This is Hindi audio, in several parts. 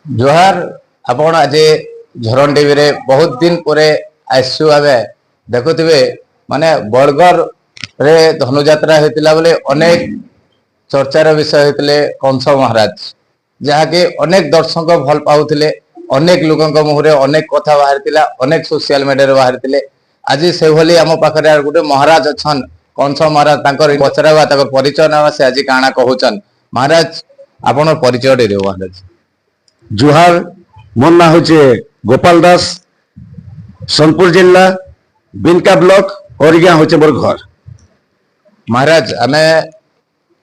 जोहार आपण आज झरण टीवी रे बहुत दिन परे आसु आबे देखुथिबे माने बरगढ़ रे धनुयात्रा हेतिला बोले अनेक चर्चार विषय हेतिले कंस महाराज जहाँकि अनेक दर्शक भल पाउथिले अनेक लोकंक मुहरे अनेक कथा बाहरतिला अनेक सोशल मीडिया रे बाहरतिले आज से भली आम पाखरे गोटे महाराज अछन कंस महाराज तांकर पचरावा तांकर परिचय नावा से आज काना कहउचन महाराज आपण परिचय दे महाराज। जोहार मोर ना हूँ गोपाल दास सोनपुर जिला बिनका ब्लॉक और यहाँ हूँ मोर घर। महाराज आमे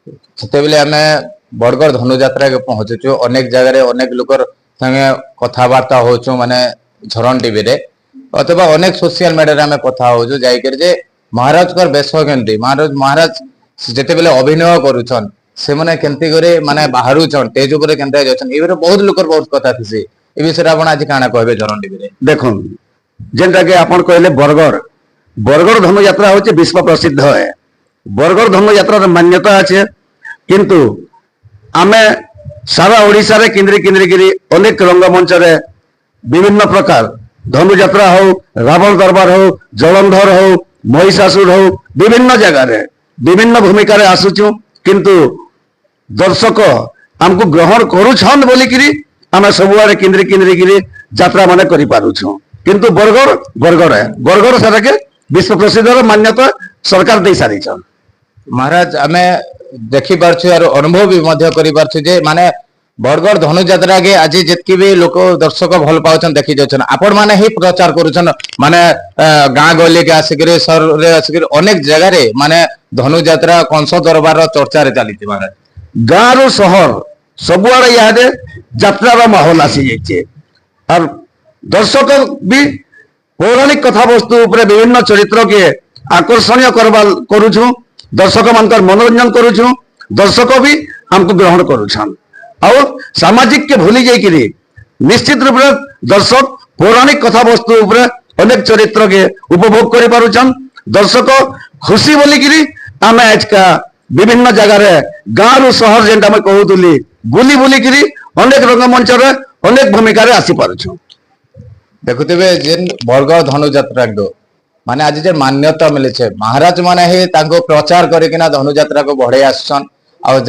जितेबले आमे बरगढ़ धनुयात्रा के पहुंचुचु अनेक जगह अनेक लोकर संगे कथबार्ता होचु माने झरण टीवी रे अथवा अनेक सोशल मीडिया रे कथा होचु जाइकर जे महाराज कर बेश केनती महाराज जितेबले अभिनय करूछन से माने केनती करे माने बाहरु छन तेज ऊपर केनते जाछन एबरे बहुत लोकर बहुत कथा थिसे ए विषय आपण आज काना कहबे झरण टीवी रे। देखो जेनटा के आपण कहले बरगढ़ धनुयात्रा होचे विश्व प्रसिद्ध है। बरगढ़ धनुयात्रा मान्यता আছে किंतु आमे सारा ओडिसा रे केंद्री गिरी अनेक रंगमंच रे विभिन्न प्रकार धनुयात्रा हो रावण दरबार हो जलंधर हो महिषासुर हो विभिन्न जगह रे विभिन्न भूमिका रे आसुचु किंतु दर्शक हमको ग्रहण करूछन बोलिकी आम सबुआड़े केंद्री गिरी यात्रा माने करि पारुछु किंतु बरगढ़ सारा के विश्व प्रसिद्ध मान्यता सरकार दे सारी छन। महाराज आमे देखि पारछु और अनुभव भी मध्य करि पारछु जे माने बरगढ़ धनुयात्रा के आज जितकी भी लोक दर्शक भल पाउछन देखि जाउछन आपण माने ही प्रचार करूछन माने गां गली के आसिकरे शहर रे आसिकरे अनेक जगह रे माने धनुयात्रा कंस दरबार चर्चा रे चली महाराज गाँव शहर सबुआड़े यहाँ यात्रा माहौल आसी जाइए और दर्शक भी पौराणिक कथा वस्तु विभिन्न चरित्र के आकर्षणीय करुछु दर्शक मान मनोरंजन करुछु दर्शक भी हमको ग्रहण करुछन और सामाजिक के भूली जाइए निश्चित रूप से दर्शक पौराणिक कथा वस्तु अनेक चरित्र के उपभोग कर पारुछन दर्शक खुशी बोलिकी आम आज का विभिन्न जगह गाँव शहर जेनटा मैं कहूली बुली बुलिकी अनेक रंगमंच अनेक भूमिका आसी पारुछु। देखुथिबे जेन बरगढ़ धनुयात्रा को माने आज जे मान्यता मिले छे महाराज माने ही तांको प्रचार करिकिना धनुयात्रा को बढ़े आछन और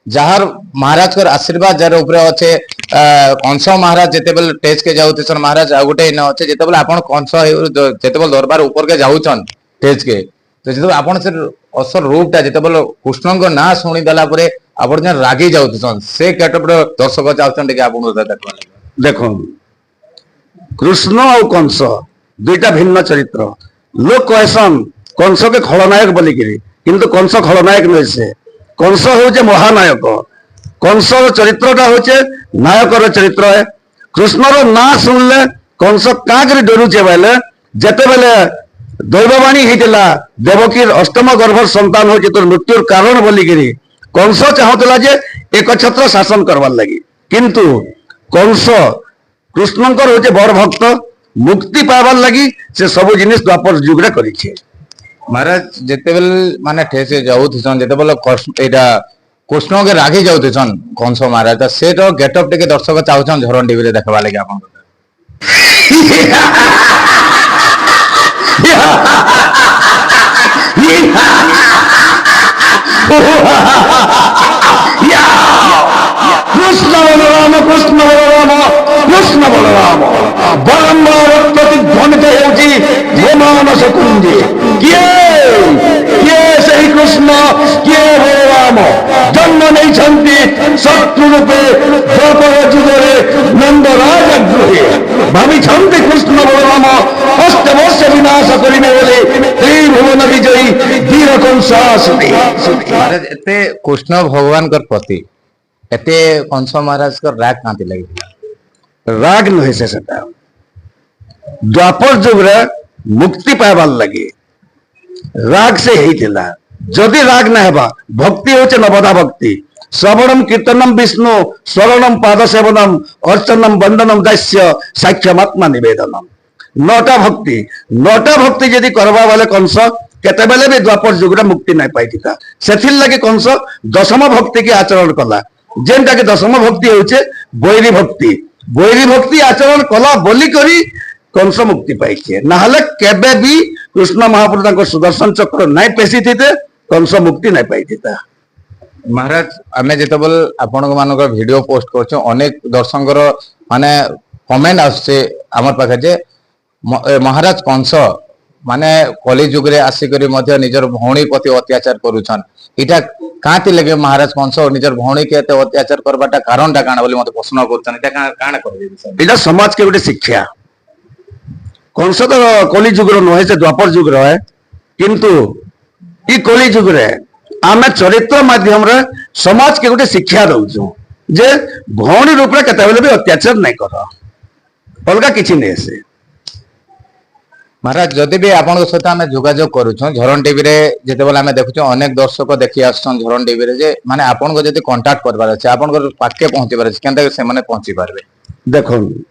जार महाराज कर आशीर्वाद जार ऊपर अच्छे कंस महाराज जेतेबेल टेज के जाउतछन महाराज आ गोटे न अच्छे जेतेबेल आपण कंस जेतेबेल दरबार ऊपर के जाउछन टेज के तो जेतेबेल आपण से असल रूपटा जेतेबेल कृष्ण को ना सुनी देला परे आपण जे रागी जाउतछन से केटप दर्शक चाउछन के आपण देखबा देखो कृष्ण और कंस दुईटा भिन्न चरित्र लोक कहसन कंस के खलनायक बोलिकी किंतु कंस खलनायक नहीं से कंस हूँ महानायक कंस चरित्रटा हूँ नायकर चरित्र है कृष्णर ना शुणिले कंस क्या डरुचे बोले जिते बेले दैववाणी होता देवकीर अष्टम गर्भर संतान हो तोर मृत्युर कारण बोलिकी कंस चाहूला जे एक छत्र शासन करवार लगी किंतु कंस कृष्णकर हूँ बड़ भक्त मुक्ति पाइबार लगी से सब जिनिस द्वापर जुगरे करिछे। महाराज जेतेबेल माने ठेसे जाउथछन जेतेबेल एटा कृष्ण के रागी जाउथछन कंस महाराज से तो गेटअप टिके दर्शक चाहछन झरण टीवी रे देखबा लागि आपन कृष्ण बलराम बारंबार प्रतिध्वनित होमानस कुंजे किए सही कृष्ण किए बलराम जन्म नहीं शत्रु रूपे द्वापर जुगरे नंदराज गृहे भावी कृष्ण बलराम अष्टवर्ष विनाश करिबे बोले त्रिभुवन विजयी वीर कंसासुरी। एते कृष्ण भगवान कर प्रति एते कंस महाराज कर राग कांति लगी राग नहीं से द्वापर जुगरे मुक्ति पाइबार लगे राग से ही जदि राग न हेबा भक्ति होचे नवदा भक्ति श्रवणम कीर्तनम विष्णु स्वरणम पाद सेवनम अर्चनम वंदनम दास्य साक्ष्यमात्मा निवेदनम नौटा भक्ति जदि करवा वाले कंस केते बेले भी द्वापर जुगरे मुक्ति नहीं पाई से लगे कंस दशम भक्ति की आचरण कला जेनटा के दशम भक्ति होचे बैरी भक्ति आचरण कला बोली करी कंस मुक्ति पाइछे नाहले केबे भी कृष्ण महाप्रभु तांको सुदर्शन चक्र नाइ पेसी थिते कंस मुक्ति नाइ पाइथिता। महाराज आमे जेतेबल आपण मानक वीडियो पोस्ट करछो अनेक दर्शकर माने कमेंट आछे हमर पाखे जे महाराज कंस माने कली जुग रे आसी करी मध्य निजर भौणी प्रति अत्याचार करूछन इटा कांति लगे महाराज कंस और निजर भौणी के एते अत्याचार करबाटा कारणटा काना बोली मते प्रश्न करछन इटा काना कहबे सर इटा समाज के गोटे शिक्षा कंस तो कली जुग रो नहे से द्वापर जुग रो है किंतु ई कली जुग रे आमे चरित्र माध्यम रे समाज के गोटे शिक्षा दउछु जे भौणी रूप रे केतेबेले भी अत्याचार नै कर अलगा किछि नै से। महाराज जदि भी आपण सहित आम जोगाजोग करूँ झरण टीवी रे जेतेबेले आमे देखुछु अनेक दर्शक देखि आछन झरण टीवी रे जे माने आपण को जदि कांटेक्ट करबार अछि आपण को पाके पहुंचीबार अछि केनता से माने पहुंची पारबे देखुन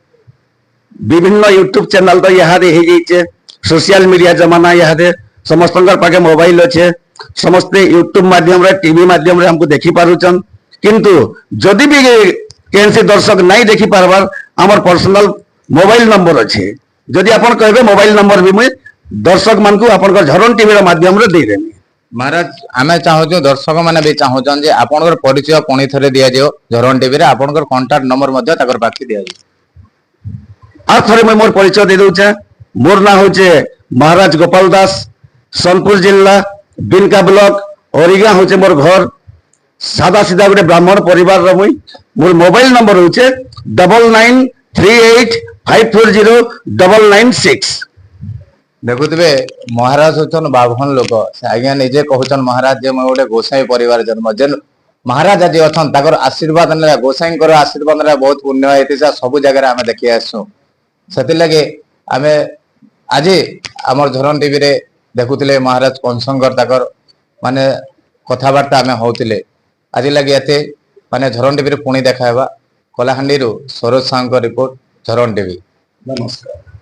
विभिन्न यूट्यूब चैनल तो यहाँ हे जाइए सोशल मीडिया जमाना यहाँ समस्त पाखे मोबाइल अच्छे समस्ते यूट्यूब माध्यम रे टीवी माध्यम रे हमको देखी पारुचन किंतु जदि भी कैसे दर्शक नहीं देखी पारबार आमर पर्सनल मोबाइल नंबर अच्छे जदि आपण कहबे मोबाइल नंबर भी मुझे दर्शक मान को आपण झरण टीवी माध्यम रे दे देनी। महाराज आमे चाहूँ दर्शक मैंने भी चाहून जे आपणकर परिचय पुणी थे दि जाओ झरण टीवी रे आपणकर कांटेक्ट नंबर मध्य ताकर बाकी दिया जाओ। आ थरे मैं मोर परिचय दे दूचे मोर ना होचे महाराज गोपाल दास सोनपुर जिला बिनका ब्लॉक ओरिगा होचे मोर घर सादा सीधा गोटे ब्राह्मण परिवार रो मुई मोर मोबाइल नंबर होचे 9938540996। देखुवे महाराज होचन बाभन लोक से आज्ञा निजे कहचन महाराज जे मैं गोटे गोसाई परिवार जन्म जेन महाराज आज अच्छा ताकर आशीर्वाद ने गोसाई आशीर्वाद ने बहुत पुण्य होती सब जगह आम देखी आसू से लगे आम आज आम झरण टीवी रे देखुले महाराज कंसंगर ताकर माने कथबार्ता आम होते आज लगे ये माने झरण टीवी रे पुणी देखा कलाहांडी सरोज साहू रिपोर्ट झरण टीवी। नमस्कार।